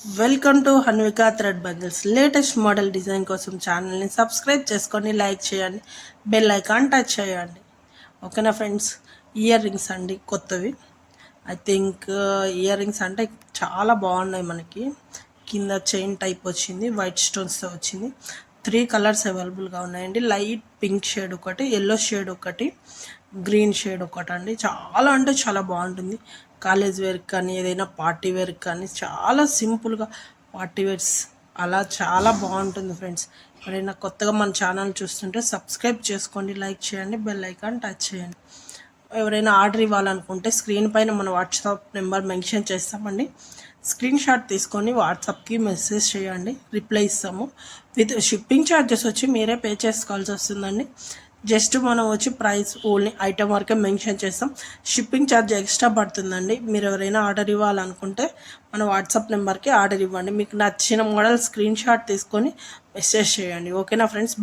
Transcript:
Welcome to Hanvika thread bundles. Latest model design కోసం ఛానల్ని subscribe చేసుకొని లైక్ చేయండి, బెల్ ఐకాన్ టచ్ చేయండి. ఓకేనా ఫ్రెండ్స్, ఇయర్ రింగ్స్ అండి కొత్తవి. ఐ థింక్ ఇయర్ రింగ్స్ అంటే చాలా బాగున్నాయి. మనకి కింద చైన్ టైప్ వచ్చింది, వైట్ స్టోన్స్తో వచ్చింది. 3 కలర్స్ అవైలబుల్గా ఉన్నాయండి. లైట్ పింక్ షేడ్ ఒకటి, ఎల్లో షేడ్ ఒకటి, గ్రీన్ షేడ్ ఒకటి అండి. చాలా అంటే చాలా బాగుంటుంది. కాలేజ్ వేర్కి కానీ ఏదైనా పార్టీ వేర్కి కానీ చాలా సింపుల్గా పార్టీ వేర్స్ అలా చాలా బాగుంటుంది ఫ్రెండ్స్. ఎవరైనా కొత్తగా మన ఛానల్ చూస్తుంటే సబ్స్క్రైబ్ చేసుకోండి, లైక్ చేయండి, బెల్ ఐకాన్ టచ్ చేయండి. ఎవరైనా ఆర్డర్ ఇవ్వాలనుకుంటే స్క్రీన్ పైన మన వాట్సాప్ నెంబర్ మెన్షన్ చేస్తామండి. స్క్రీన్ షాట్ తీసుకొని వాట్సాప్కి మెసేజ్ చేయండి, రిప్లై ఇస్తాము. విత్ షిప్పింగ్ ఛార్జెస్ వచ్చి మీరే పే చేసుకోవాల్సి వస్తుందండి. జస్ట్ మనం వచ్చి ప్రైస్ ఓన్లీ ఐటమ్ వరకే మెన్షన్ చేస్తాం. షిప్పింగ్ ఛార్జ్ ఎక్స్ట్రా పడుతుందండి. మీరు ఎవరైనా ఆర్డర్ ఇవ్వాలనుకుంటే మన వాట్సాప్ నెంబర్కి ఆర్డర్ ఇవ్వండి. మీకు నచ్చిన మోడల్ స్క్రీన్ షాట్ తీసుకొని మెసేజ్ చేయండి. ఓకేనా ఫ్రెండ్స్.